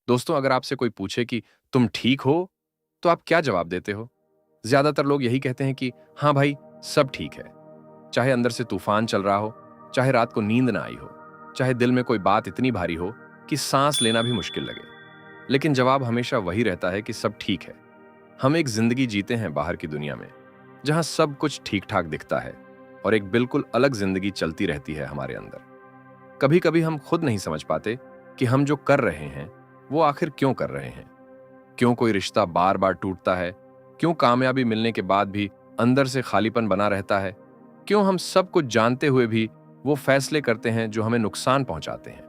दोस्तों, अगर आपसे कोई पूछे कि तुम ठीक हो, तो आप क्या जवाब देते हो? ज्यादातर लोग यही कहते हैं कि हाँ भाई, सब ठीक है। चाहे अंदर से तूफान चल रहा हो, चाहे रात को नींद ना आई हो, चाहे दिल में कोई बात इतनी भारी हो कि सांस लेना भी मुश्किल लगे, लेकिन जवाब हमेशा वही रहता है कि सब ठीक है। हम एक जिंदगी जीते हैं बाहर की दुनिया में, जहां सब कुछ ठीक ठाक दिखता है, और एक बिल्कुल अलग जिंदगी चलती रहती है हमारे अंदर। कभी कभी हम खुद नहीं समझ पाते कि हम जो कर रहे हैं वो आखिर क्यों कर रहे हैं। क्यों कोई रिश्ता बार बार टूटता है? क्यों कामयाबी मिलने के बाद भी अंदर से खालीपन बना रहता है? क्यों हम सब कुछ जानते हुए भी वो फैसले करते हैं जो हमें नुकसान पहुंचाते हैं?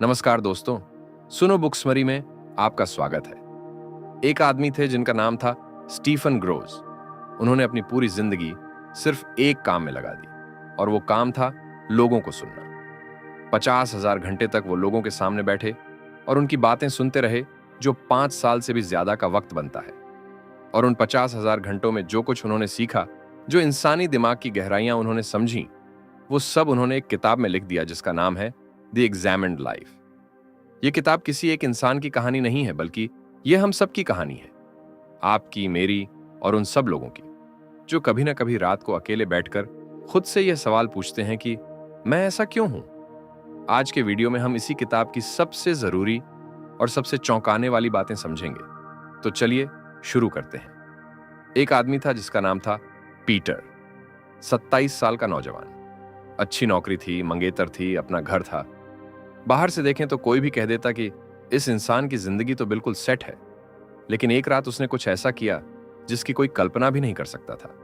नमस्कार दोस्तों, सुनो बुक्समरी में आपका स्वागत है। एक आदमी थे जिनका नाम था स्टीफन ग्रोज। उन्होंने अपनी पूरी जिंदगी सिर्फ एक काम में लगा दी, और वो काम था लोगों को सुनना। 50,000 घंटे तक वो लोगों के सामने बैठे और उनकी बातें सुनते रहे, जो 5 साल से भी ज्यादा का वक्त बनता है। और उन 50,000 घंटों में जो कुछ उन्होंने सीखा, जो इंसानी दिमाग की गहराइयां उन्होंने समझी, वो सब उन्होंने एक किताब में लिख दिया जिसका नाम है द एग्जामिन्ड लाइफ। ये किताब किसी एक इंसान की कहानी नहीं है, बल्कि ये हम सब की कहानी है। आपकी, मेरी और उन सब लोगों की, जो कभी ना कभी रात को अकेले बैठकर खुद से यह सवाल पूछते हैं कि मैं ऐसा क्यों हूं। आज के वीडियो में हम इसी किताब की सबसे जरूरी और सबसे चौंकाने वाली बातें समझेंगे। तो चलिए शुरू करते हैं। एक आदमी था जिसका नाम था पीटर। 27 साल का नौजवान। अच्छी नौकरी थी, मंगेतर थी, अपना घर था। बाहर से देखें तो कोई भी कह देता कि इस इंसान की जिंदगी तो बिल्कुल सेट है। लेकिन एक रात उसने कुछ ऐसा किया जिसकी कोई कल्पना भी नहीं कर सकता था।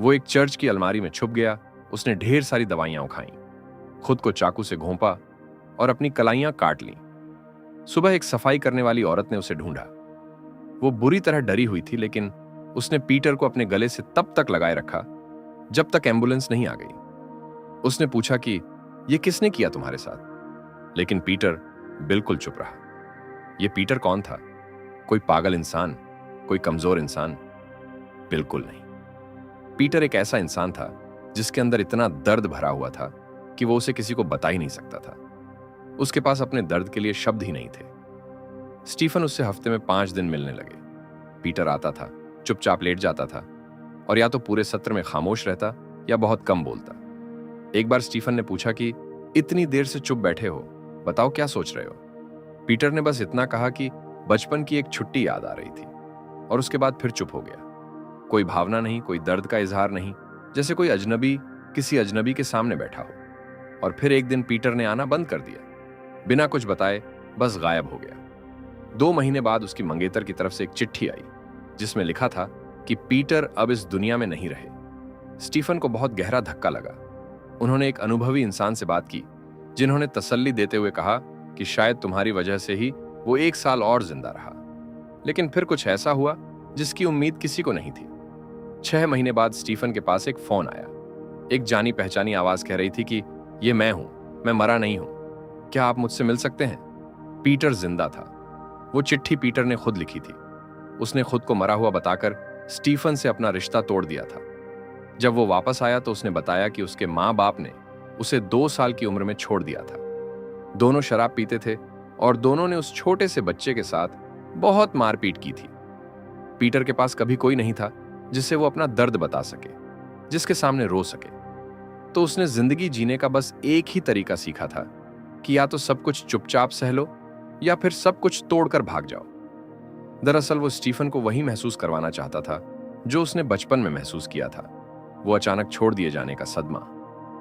वो एक चर्च की अलमारी में छुप गया। उसने ढेर सारी दवाइयां उखाई, खुद को चाकू से घोंपा और अपनी कलाइयां काट लीं। सुबह एक सफाई करने वाली औरत ने उसे ढूंढा। वो बुरी तरह डरी हुई थी, लेकिन उसने पीटर को अपने गले से तब तक लगाए रखा जब तक एम्बुलेंस नहीं आ गई। उसने पूछा कि यह किसने किया तुम्हारे साथ? लेकिन पीटर बिल्कुल चुप रहा। यह पीटर कौन था? कोई पागल इंसान? कोई कमजोर इंसान? बिल्कुल नहीं। पीटर एक ऐसा इंसान था जिसके अंदर इतना दर्द भरा हुआ था कि वो उसे किसी को बता ही नहीं सकता था। उसके पास अपने दर्द के लिए शब्द ही नहीं थे। स्टीफन उससे हफ्ते में 5 दिन मिलने लगे। पीटर आता था, चुपचाप लेट जाता था, और या तो पूरे सत्र में खामोश रहता या बहुत कम बोलता। एक बार स्टीफन ने पूछा कि इतनी देर से चुप बैठे हो, बताओ क्या सोच रहे हो? पीटर ने बस इतना कहा कि बचपन की एक छुट्टी याद आ रही थी, और उसके बाद फिर चुप हो गया। कोई भावना नहीं, कोई दर्द का इजहार नहीं, जैसे कोई अजनबी किसी अजनबी के सामने बैठा हो। और फिर एक दिन पीटर ने आना बंद कर दिया, बिना कुछ बताए बस गायब हो गया। 2 महीने बाद उसकी मंगेतर की तरफ से एक चिट्ठी आई जिसमें लिखा था कि पीटर अब इस दुनिया में नहीं रहे। स्टीफन को बहुत गहरा धक्का लगा। उन्होंने एक अनुभवी इंसान से बात की, जिन्होंने तसल्ली देते हुए कहा कि शायद तुम्हारी वजह से ही वो 1 साल और जिंदा रहा। लेकिन फिर कुछ ऐसा हुआ जिसकी उम्मीद किसी को नहीं थी। 6 महीने बाद स्टीफन के पास एक फोन आया। एक जानी पहचानी आवाज कह रही थी कि ये मैं हूं, मैं मरा नहीं हूं, क्या आप मुझसे मिल सकते हैं? पीटर जिंदा था। वो चिट्ठी पीटर ने खुद लिखी थी। उसने खुद को मरा हुआ बताकर स्टीफन से अपना रिश्ता तोड़ दिया था। जब वो वापस आया तो उसने बताया कि उसके माँ बाप ने उसे 2 साल की उम्र में छोड़ दिया था। दोनों शराब पीते थे और दोनों ने उस छोटे से बच्चे के साथ बहुत मारपीट की थी। पीटर के पास कभी कोई नहीं था जिससे वो अपना दर्द बता सके, जिसके सामने रो सके। तो उसने जिंदगी जीने का बस एक ही तरीका सीखा था कि या तो सब कुछ चुपचाप सह लो या फिर सब कुछ तोड़कर भाग जाओ। दरअसल वो स्टीफन को वही महसूस करवाना चाहता था जो उसने बचपन में महसूस किया था। वो अचानक छोड़ दिए जाने का सदमा,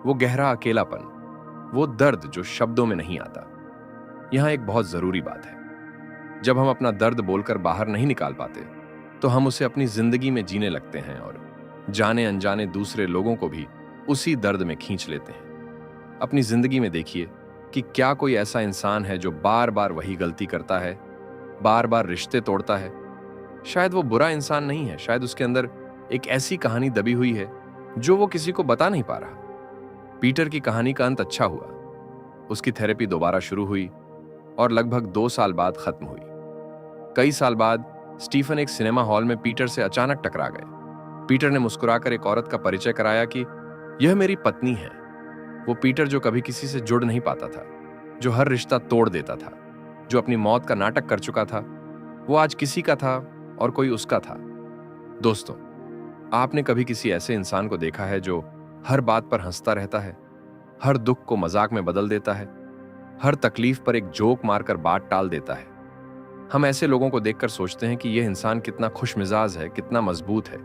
वो गहरा अकेलापन, वो दर्द जो शब्दों में नहीं आता। यहां एक बहुत जरूरी बात है, जब हम अपना दर्द बोलकर बाहर नहीं निकाल पाते तो हम उसे अपनी जिंदगी में जीने लगते हैं और जाने अनजाने दूसरे लोगों को भी उसी दर्द में खींच लेते हैं। अपनी जिंदगी में देखिए कि क्या कोई ऐसा इंसान है जो बार बार वही गलती करता है, बार बार रिश्ते तोड़ता है। शायद वो बुरा इंसान नहीं है, शायद उसके अंदर एक ऐसी कहानी दबी हुई है जो वो किसी को बता नहीं पा रहा। पीटर की कहानी का अंत अच्छा हुआ। उसकी थेरेपी दोबारा शुरू हुई और लगभग 2 साल बाद खत्म हुई। कई साल बाद स्टीफन एक सिनेमा हॉल में पीटर से अचानक टकरा गए। पीटर ने मुस्कुराकर एक औरत का परिचय कराया कि यह मेरी पत्नी है। वो पीटर जो कभी किसी से जुड़ नहीं पाता था, जो हर रिश्ता तोड़ देता था, जो अपनी मौत का नाटक कर चुका था, वो आज किसी का था और कोई उसका था। दोस्तों, आपने कभी किसी ऐसे इंसान को देखा है जो हर बात पर हंसता रहता है, हर दुख को मजाक में बदल देता है, हर तकलीफ पर एक जोक मारकर बात टाल देता है? हम ऐसे लोगों को देखकर सोचते हैं कि यह इंसान कितना खुशमिजाज है, कितना मजबूत है।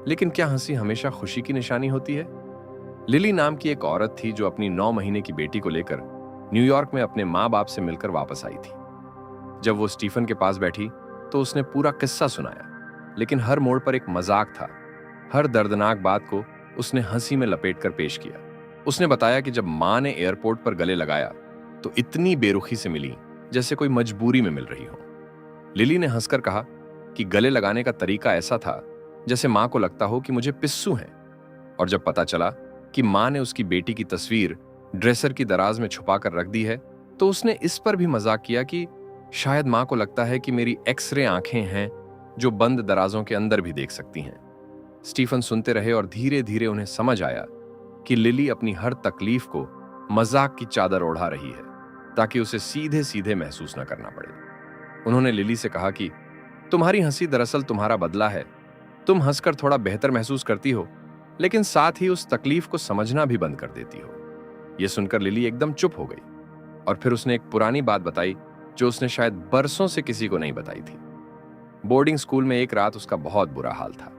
लेकिन क्या हंसी हमेशा खुशी की निशानी होती है? लिली नाम की एक औरत थी जो अपनी 9 महीने की बेटी को लेकर न्यूयॉर्क में अपने माँ बाप से मिलकर वापस आई थी। जब वो स्टीफन के पास बैठी तो उसने पूरा किस्सा सुनाया, लेकिन हर मोड़ पर एक मजाक था। हर दर्दनाक बात को उसने हंसी में लपेटकर पेश किया। उसने बताया कि जब माँ ने एयरपोर्ट पर गले लगाया तो इतनी बेरुखी से मिली जैसे कोई मजबूरी में मिल रही हो। लिली ने हंसकर कहा कि गले लगाने का तरीका ऐसा था जैसे माँ को लगता हो कि मुझे पिस्सू है। और जब पता चला कि माँ ने उसकी बेटी की तस्वीर ड्रेसर की दराज में छुपाकर रख दी है, तो उसने इस पर भी मजाक किया कि शायद माँ को लगता है कि मेरी एक्सरे आंखें हैं जो बंद दराजों के अंदर भी देख सकती हैं। स्टीफन सुनते रहे और धीरे धीरे उन्हें समझ आया कि लिली अपनी हर तकलीफ को मजाक की चादर ओढ़ा रही है ताकि उसे सीधे सीधे महसूस न करना पड़े। उन्होंने लिली से कहा कि तुम्हारी हंसी दरअसल तुम्हारा बदला है। तुम हंसकर थोड़ा बेहतर महसूस करती हो, लेकिन साथ ही उस तकलीफ को समझना भी बंद कर देती हो। यह सुनकर लिली एकदम चुप हो गई और फिर उसने एक पुरानी बात बताई जो उसने शायद बरसों से किसी को नहीं बताई थी। बोर्डिंग स्कूल में एक रात उसका बहुत बुरा हाल था।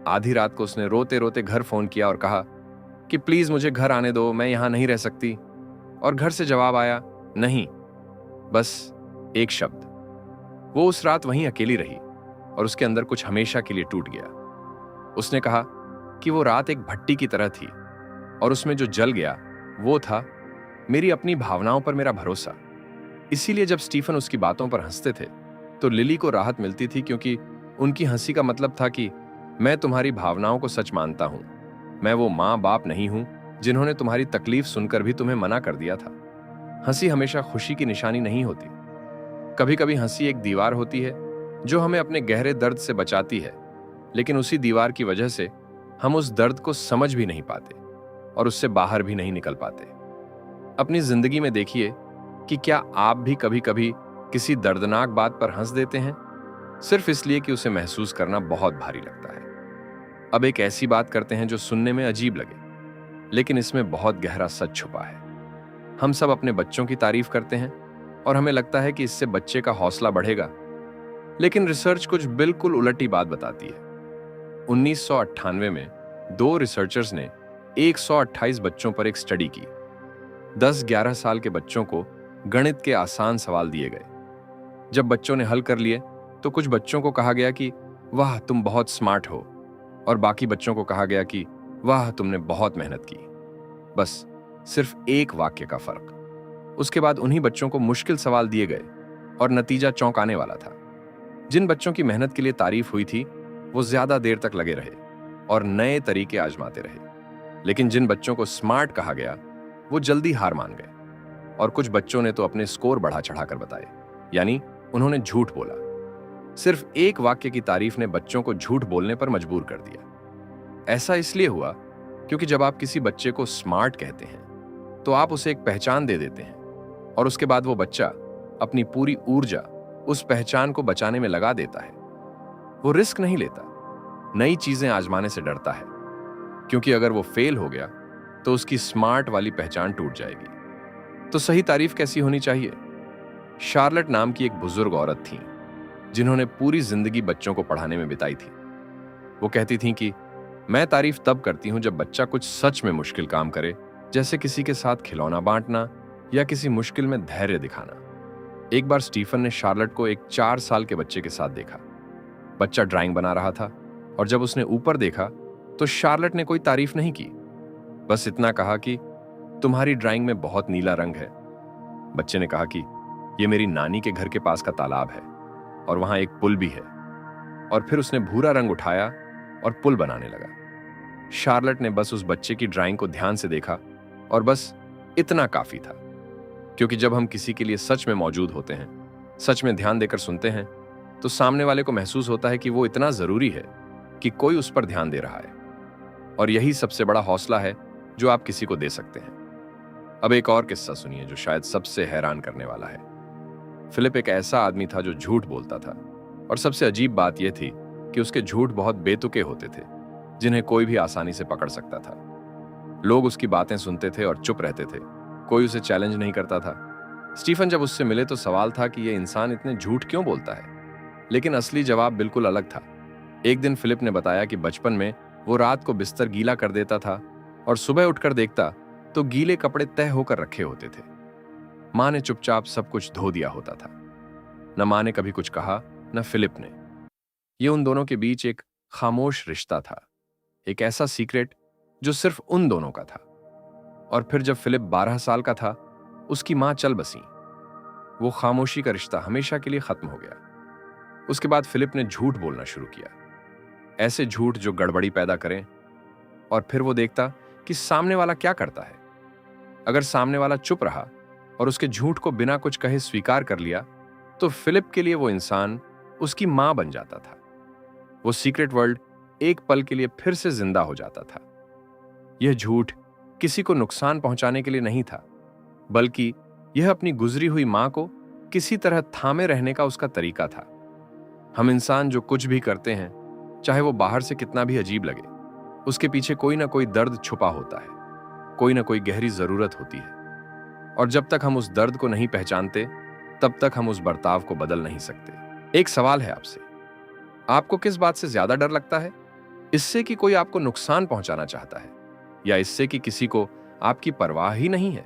आधी रात को उसने रोते रोते घर फोन किया और कहा कि प्लीज मुझे घर आने दो, मैं यहां नहीं रह सकती। और घर से जवाब आया, नहीं, बस एक शब्द। वो उस रात वहीं अकेली रही और उसके अंदर कुछ हमेशा के लिए टूट गया। उसने कहा कि वो रात एक भट्टी की तरह थी और उसमें जो जल गया वो था मेरी अपनी भावनाओं पर मेरा भरोसा। इसीलिए जब स्टीफन उसकी बातों पर हंसते थे तो लिली को राहत मिलती थी, क्योंकि उनकी हंसी का मतलब था कि मैं तुम्हारी भावनाओं को सच मानता हूं। मैं वो माँ बाप नहीं हूं जिन्होंने तुम्हारी तकलीफ सुनकर भी तुम्हें मना कर दिया था। हंसी हमेशा खुशी की निशानी नहीं होती। कभी कभी हंसी एक दीवार होती है जो हमें अपने गहरे दर्द से बचाती है, लेकिन उसी दीवार की वजह से हम उस दर्द को समझ भी नहीं पाते और उससे बाहर भी नहीं निकल पाते। अपनी जिंदगी में देखिए कि क्या आप भी कभी कभी किसी दर्दनाक बात पर हंस देते हैं सिर्फ इसलिए कि उसे महसूस करना बहुत भारी लगता है। अब एक ऐसी बात करते हैं जो सुनने में अजीब लगे, लेकिन इसमें बहुत गहरा सच छुपा है। हम सब अपने बच्चों की तारीफ करते हैं और हमें लगता है कि इससे बच्चे का हौसला बढ़ेगा, लेकिन रिसर्च कुछ बिल्कुल उलटी बात बताती है। 1998 में 2 रिसर्चर्स ने 128 बच्चों पर एक स्टडी की। 10-11 साल के बच्चों को गणित के आसान सवाल दिए गए। जब बच्चों ने हल कर लिए तो कुछ बच्चों को कहा गया कि वाह तुम बहुत स्मार्ट हो, और बाकी बच्चों को कहा गया कि वाह तुमने बहुत मेहनत की। बस सिर्फ एक वाक्य का फर्क। उसके बाद उन्हीं बच्चों को मुश्किल सवाल दिए गए और नतीजा चौंकाने वाला था। जिन बच्चों की मेहनत के लिए तारीफ हुई थी वो ज्यादा देर तक लगे रहे और नए तरीके आजमाते रहे, लेकिन जिन बच्चों को स्मार्ट कहा गया वो जल्दी हार मान गए। और कुछ बच्चों ने तो अपने स्कोर बढ़ा चढ़ाकर बताए, यानी उन्होंने झूठ बोला। सिर्फ एक वाक्य की तारीफ ने बच्चों को झूठ बोलने पर मजबूर कर दिया। ऐसा इसलिए हुआ क्योंकि जब आप किसी बच्चे को स्मार्ट कहते हैं तो आप उसे एक पहचान दे देते हैं और उसके बाद वो बच्चा अपनी पूरी ऊर्जा उस पहचान को बचाने में लगा देता है। वो रिस्क नहीं लेता, नई चीजें आजमाने से डरता है, क्योंकि अगर वो फेल हो गया तो उसकी स्मार्ट वाली पहचान टूट जाएगी। तो सही तारीफ कैसी होनी चाहिए? शार्लेट नाम की एक बुजुर्ग औरत थी जिन्होंने पूरी जिंदगी बच्चों को पढ़ाने में बिताई थी। वो कहती थीं कि मैं तारीफ तब करती हूं जब बच्चा कुछ सच में मुश्किल काम करे, जैसे किसी के साथ खिलौना बांटना या किसी मुश्किल में धैर्य दिखाना। एक बार स्टीफन ने शार्लेट को एक 4 साल के बच्चे के साथ देखा। बच्चा ड्राइंग बना रहा था और जब उसने ऊपर देखा तो शार्लेट ने कोई तारीफ नहीं की, बस इतना कहा कि तुम्हारी ड्राइंग में बहुत नीला रंग है। बच्चे ने कहा कि यह मेरी नानी के घर के पास का तालाब है और वहां एक पुल भी है। और फिर उसने भूरा रंग उठाया और पुल बनाने लगा। शार्लेट ने बस उस बच्चे की ड्राइंग को ध्यान से देखा और बस इतना काफी था, क्योंकि जब हम किसी के लिए सच में मौजूद होते हैं, सच में ध्यान देकर सुनते हैं, तो सामने वाले को महसूस होता है कि वो इतना जरूरी है कि कोई उस पर ध्यान दे रहा है। और यही सबसे बड़ा हौसला है जो आप किसी को दे सकते हैं। अब एक और किस्सा सुनिए जो शायद सबसे हैरान करने वाला है। फिलिप एक ऐसा आदमी था जो झूठ बोलता था, और सबसे अजीब बात यह थी कि उसके झूठ बहुत बेतुके होते थे, जिन्हें कोई भी आसानी से पकड़ सकता था। लोग उसकी बातें सुनते थे और चुप रहते थे, कोई उसे चैलेंज नहीं करता था। स्टीफन जब उससे मिले तो सवाल था कि यह इंसान इतने झूठ क्यों बोलता है, लेकिन असली जवाब बिल्कुल अलग था। एक दिन फिलिप ने बताया कि बचपन में वो रात को बिस्तर गीला कर देता था और सुबह उठकर देखता तो गीले कपड़े तय होकर रखे होते थे। मां ने चुपचाप सब कुछ धो दिया होता था। न मां ने कभी कुछ कहा, न फिलिप ने। ये उन दोनों के बीच एक खामोश रिश्ता था, एक ऐसा सीक्रेट जो सिर्फ उन दोनों का था। और फिर जब फिलिप 12 साल का था, उसकी मां चल बसी। वो खामोशी का रिश्ता हमेशा के लिए खत्म हो गया। उसके बाद फिलिप ने झूठ बोलना शुरू किया, ऐसे झूठ जो गड़बड़ी पैदा करें। और फिर वो देखता कि सामने वाला क्या करता है। अगर सामने वाला चुप रहा और उसके झूठ को बिना कुछ कहे स्वीकार कर लिया, तो फिलिप के लिए वो इंसान उसकी मां बन जाता था। वो सीक्रेट वर्ल्ड एक पल के लिए फिर से जिंदा हो जाता था। यह झूठ किसी को नुकसान पहुंचाने के लिए नहीं था, बल्कि यह अपनी गुजरी हुई मां को किसी तरह थामे रहने का उसका तरीका था। हम इंसान जो कुछ भी करते हैं, चाहे वो बाहर से कितना भी अजीब लगे, उसके पीछे कोई ना कोई दर्द छुपा होता है, कोई ना कोई गहरी जरूरत होती है। और जब तक हम उस दर्द को नहीं पहचानते, तब तक हम उस बर्ताव को बदल नहीं सकते। एक सवाल है आपसे, आपको किस बात से ज्यादा डर लगता है? इससे कि कोई आपको नुकसान पहुंचाना चाहता है, या इससे कि किसी को आपकी परवाह ही नहीं है?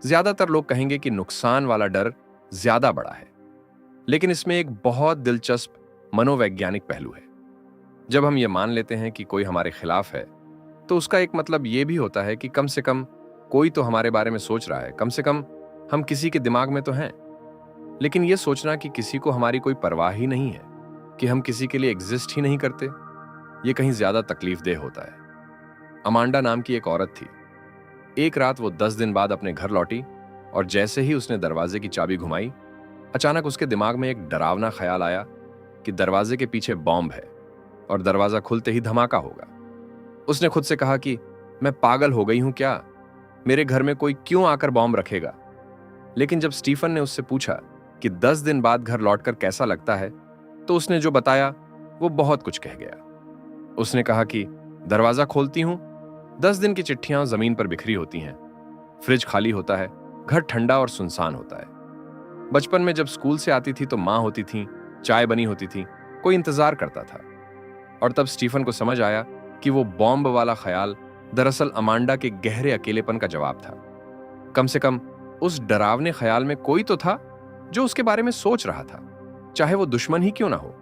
ज्यादातर लोग कहेंगे कि नुकसान वाला डर ज्यादा बड़ा है, लेकिन इसमें एक बहुत दिलचस्प मनोवैज्ञानिक पहलू है। जब हम ये मान लेते हैं कि कोई हमारे खिलाफ है, तो उसका एक मतलब यह भी होता है कि कम से कम कोई तो हमारे बारे में सोच रहा है, कम से कम हम किसी के दिमाग में तो हैं। लेकिन यह सोचना कि किसी को हमारी कोई परवाह ही नहीं है, कि हम किसी के लिए एग्जिस्ट ही नहीं करते, यह कहीं ज्यादा तकलीफदेह होता है। अमांडा नाम की एक औरत थी। एक रात वो 10 दिन बाद अपने घर लौटी, और जैसे ही उसने दरवाजे की चाबी घुमाई, अचानक उसके दिमाग में एक डरावना ख्याल आया कि दरवाजे के पीछे बॉम्ब है और दरवाजा खुलते ही धमाका होगा। उसने खुद से कहा कि मैं पागल हो गई हूं क्या? मेरे घर में कोई क्यों आकर बॉम्ब रखेगा? लेकिन जब स्टीफन ने उससे पूछा कि 10 दिन बाद घर लौटकर कैसा लगता है, तो उसने जो बताया वो बहुत कुछ कह गया। उसने कहा कि दरवाजा खोलती हूं, 10 दिन की चिट्ठियां जमीन पर बिखरी होती हैं, फ्रिज खाली होता है, घर ठंडा और सुनसान होता है। बचपन में जब स्कूल से आती थी तो मां होती थी, चाय बनी होती थी, कोई इंतजार करता था। और तब स्टीफन को समझ आया कि वो बॉम्ब वाला ख्याल दरअसल अमांडा के गहरे अकेलेपन का जवाब था। कम से कम उस डरावने ख्याल में कोई तो था जो उसके बारे में सोच रहा था, चाहे वो दुश्मन ही क्यों ना हो।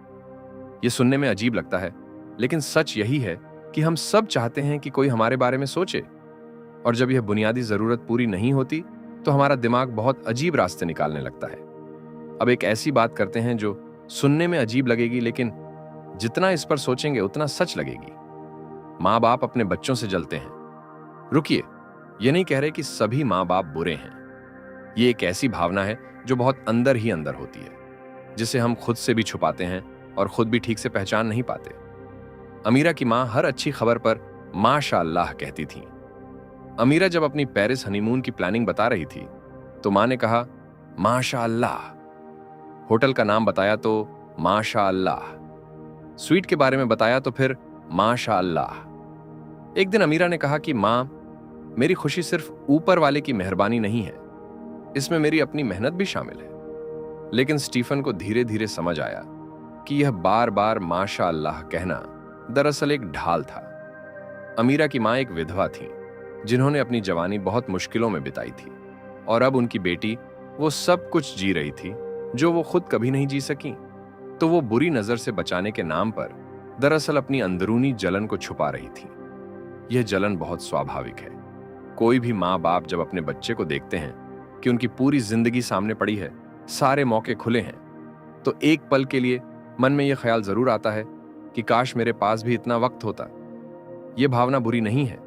यह सुनने में अजीब लगता है, लेकिन सच यही है कि हम सब चाहते हैं कि कोई हमारे बारे में सोचे, और जब यह बुनियादी जरूरत पूरी नहीं होती तो हमारा दिमाग बहुत अजीब रास्ते निकालने लगता है। अब एक ऐसी बात करते हैं जो सुनने में अजीब लगेगी, लेकिन जितना इस पर सोचेंगे उतना सच लगेगी। माँ बाप अपने बच्चों से जलते हैं। रुकिए, ये नहीं कह रहे कि सभी माँ बाप बुरे हैं। ये एक ऐसी भावना है जो बहुत अंदर ही अंदर होती है, जिसे हम खुद से भी छुपाते हैं और खुद भी ठीक से पहचान नहीं पाते। अमीरा की माँ हर अच्छी खबर पर माशाअल्लाह कहती थी। अमीरा जब अपनी पेरिस हनीमून की प्लानिंग बता रही थी तो माँ ने कहा माशाअल्लाह। होटल का नाम बताया तो माशाअल्लाह। स्वीट के बारे में बताया तो फिर माशाअल्लाह। एक दिन अमीरा ने कहा कि माँ, मेरी खुशी सिर्फ ऊपर वाले की मेहरबानी नहीं है, इसमें मेरी अपनी मेहनत भी शामिल है। लेकिन स्टीफन को धीरे धीरे समझ आया कि यह बार बार माशाअल्लाह कहना दरअसल एक ढाल था। अमीरा की माँ एक विधवा थी, जिन्होंने अपनी जवानी बहुत मुश्किलों में बिताई थी, और अब उनकी बेटी वो सब कुछ जी रही थी जो वो खुद कभी नहीं जी सकी। तो वो बुरी नजर से बचाने के नाम पर दरअसल अपनी अंदरूनी जलन को छुपा रही थी। यह जलन बहुत स्वाभाविक है। कोई भी माँ बाप जब अपने बच्चे को देखते हैं कि उनकी पूरी जिंदगी सामने पड़ी है, सारे मौके खुले हैं, तो एक पल के लिए मन में यह ख्याल जरूर आता है कि काश मेरे पास भी इतना वक्त होता। यह भावना बुरी नहीं है।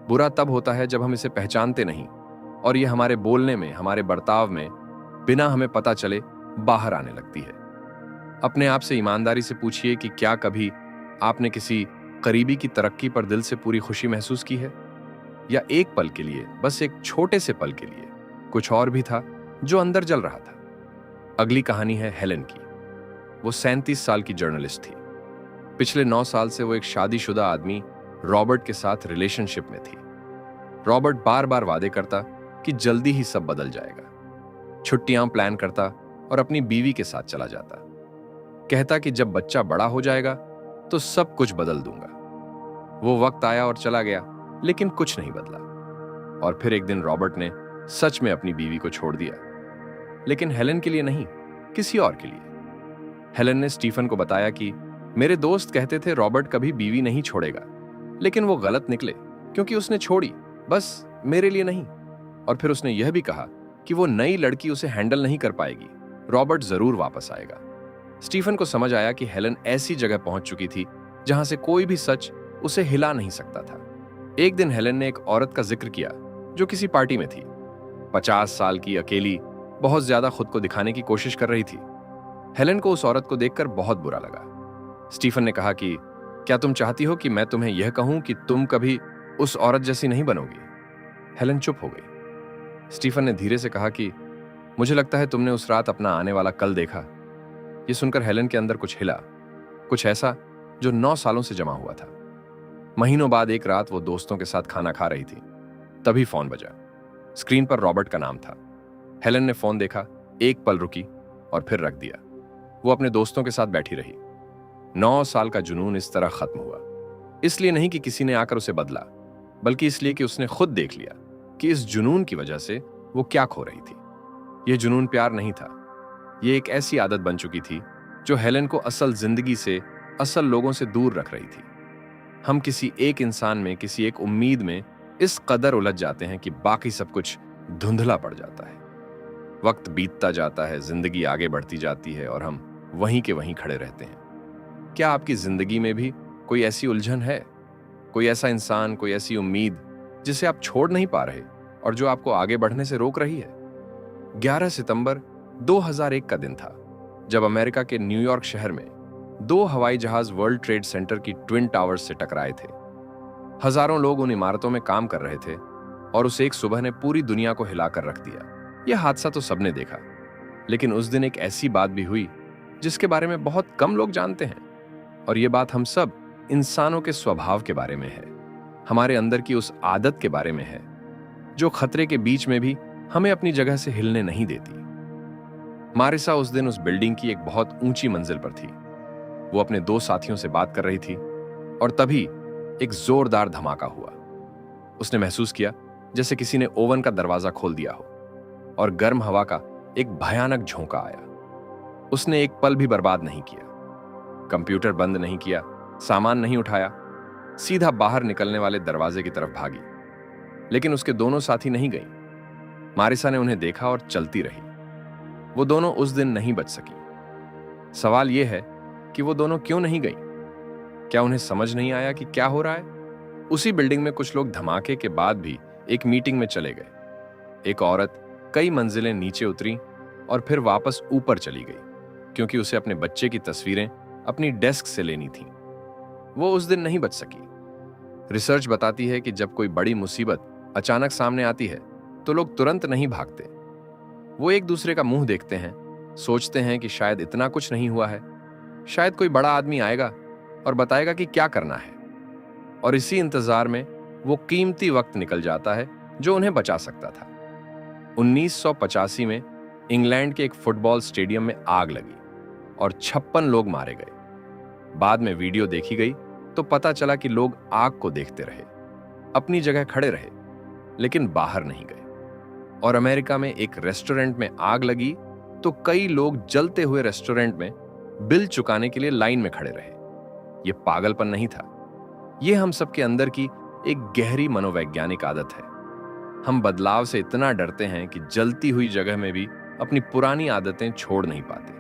बुरा तब होता है जब हम इसे पहचानते नहीं और यह हमारे बोलने में, हमारे बर्ताव में बिना हमें पता चले बाहर आने लगती है। अपने आप से ईमानदारी से पूछिए कि क्या कभी आपने किसी करीबी की तरक्की पर दिल से पूरी खुशी महसूस की है, या एक पल के लिए, बस एक छोटे से पल के लिए कुछ और भी था जो अंदर जल रहा था। अगली कहानी है हेलेन की। वो 37 साल की जर्नलिस्ट थी। पिछले 9 साल से वो एक शादीशुदा आदमी रॉबर्ट के साथ रिलेशनशिप में थी। रॉबर्ट बार बार वादे करता कि जल्दी ही सब बदल जाएगा। छुट्टियां प्लान करता और अपनी बीवी के साथ चला जाता। कहता कि जब बच्चा बड़ा हो जाएगा तो सब कुछ बदल दूंगा। वो वक्त आया और चला गया, लेकिन कुछ नहीं बदला। और फिर एक दिन रॉबर्ट ने सच में अपनी बीवी को छोड़ दिया, लेकिन हेलेन के लिए नहीं, किसी और के लिए। हेलेन ने स्टीफन को बताया कि मेरे दोस्त कहते थे रॉबर्ट कभी बीवी नहीं छोड़ेगा, लेकिन वो गलत निकले क्योंकि उसने छोड़ी, बस मेरे लिए नहीं। और फिर उसने यह भी कहा कि वो नई लड़की उसे हैंडल नहीं कर पाएगी, रॉबर्ट जरूर वापस आएगा। स्टीफन को समझ आया कि हेलेन ऐसी जगह पहुंच चुकी थी जहां से कोई भी सच उसे हिला नहीं सकता था। एक दिन हेलेन ने एक औरत का जिक्र किया जो किसी पार्टी में थी। 50 साल की, अकेली, बहुत ज्यादा खुद को दिखाने की कोशिश कर रही थी। हेलेन को उस औरत को देखकर बहुत बुरा लगा। स्टीफन ने कहा कि क्या तुम चाहती हो कि मैं तुम्हें यह कहूं कि तुम कभी उस औरत जैसी नहीं बनोगी? हेलेन चुप हो गई। स्टीफन ने धीरे से कहा कि मुझे लगता है तुमने उस रात अपना आने वाला कल देखा। यह सुनकर हेलेन के अंदर कुछ हिला, कुछ ऐसा जो 9 सालों से जमा हुआ था। महीनों बाद एक रात वो दोस्तों के साथ खाना खा रही थी, तभी फोन बजा। स्क्रीन पर रॉबर्ट का नाम था। हेलेन ने फोन देखा, एक पल रुकी और फिर रख दिया। वो अपने दोस्तों के साथ बैठी रही। 9 साल का जुनून इस तरह खत्म हुआ। इसलिए नहीं कि किसी ने आकर उसे बदला, बल्कि इसलिए कि उसने खुद देख लिया कि इस जुनून की वजह से वो क्या खो रही थी। यह जुनून प्यार नहीं था, यह एक ऐसी आदत बन चुकी थी जो हेलेन को असल जिंदगी से, असल लोगों से दूर रख रही थी। हम किसी एक इंसान में, किसी एक उम्मीद में इस कदर उलझ जाते हैं कि बाकी सब कुछ धुंधला पड़ जाता है। वक्त बीतता जाता है, जिंदगी आगे बढ़ती जाती है और हम वहीं के वहीं खड़े रहते हैं। क्या आपकी जिंदगी में भी कोई ऐसी उलझन है, कोई ऐसा इंसान, कोई ऐसी उम्मीद जिसे आप छोड़ नहीं पा रहे और जो आपको आगे बढ़ने से रोक रही है? 11 सितंबर 2001 का दिन था, जब अमेरिका के न्यूयॉर्क शहर में 2 हवाई जहाज वर्ल्ड ट्रेड सेंटर की ट्विन टावर्स से टकराए थे। हजारों लोग उन इमारतों में काम कर रहे थे और उस एक सुबह ने पूरी दुनिया को हिलाकर रख दिया। यह हादसा तो सबने देखा, लेकिन उस दिन एक ऐसी बात भी हुई जिसके बारे में बहुत कम लोग जानते हैं। और यह बात हम सब इंसानों के स्वभाव के बारे में है, हमारे अंदर की उस आदत के बारे में है जो खतरे के बीच में भी हमें अपनी जगह से हिलने नहीं देती। मारिसा उस दिन उस बिल्डिंग की एक बहुत ऊंची मंजिल पर थी। वो अपने 2 साथियों से बात कर रही थी और तभी एक जोरदार धमाका हुआ। उसने महसूस किया जैसे किसी ने ओवन का दरवाजा खोल दिया हो और गर्म हवा का एक भयानक झोंका आया। उसने एक पल भी बर्बाद नहीं किया, कंप्यूटर बंद नहीं किया, सामान नहीं उठाया, सीधा बाहर निकलने वाले दरवाजे की तरफ भागी। लेकिन उसके दोनों साथी नहीं गईं। मारिसा ने उन्हें देखा और चलती रही। वो दोनों उस दिन नहीं बच सकी। सवाल यह है कि वो दोनों क्यों नहीं गईं? क्या उन्हें समझ नहीं आया कि क्या हो रहा है? उसी बिल्डिंग में कुछ लोग धमाके के बाद भी एक मीटिंग में चले गए। एक औरत कई मंजिलें नीचे उतरी और फिर वापस ऊपर चली गई, क्योंकि उसे अपने बच्चे की तस्वीरें अपनी डेस्क से लेनी थी। वो उस दिन नहीं बच सकी। रिसर्च बताती है कि जब कोई बड़ी मुसीबत अचानक सामने आती है तो लोग तुरंत नहीं भागते। वो एक दूसरे का मुंह देखते हैं, सोचते हैं कि शायद इतना कुछ नहीं हुआ है, शायद कोई बड़ा आदमी आएगा और बताएगा कि क्या करना है। और इसी इंतजार में वो कीमती वक्त निकल जाता है जो उन्हें बचा सकता था। 1985 में इंग्लैंड के एक फुटबॉल स्टेडियम में आग लगी और 56 लोग मारे गए। बाद में वीडियो देखी गई तो पता चला कि लोग आग को देखते रहे, अपनी जगह खड़े रहे, लेकिन बाहर नहीं गए। और अमेरिका में एक रेस्टोरेंट में आग लगी तो कई लोग जलते हुए रेस्टोरेंट में बिल चुकाने के लिए लाइन में खड़े रहे। यह पागलपन नहीं था, यह हम सबके अंदर की एक गहरी मनोवैज्ञानिक आदत है। हम बदलाव से इतना डरते हैं कि जलती हुई जगह में भी अपनी पुरानी आदतें छोड़ नहीं पाते।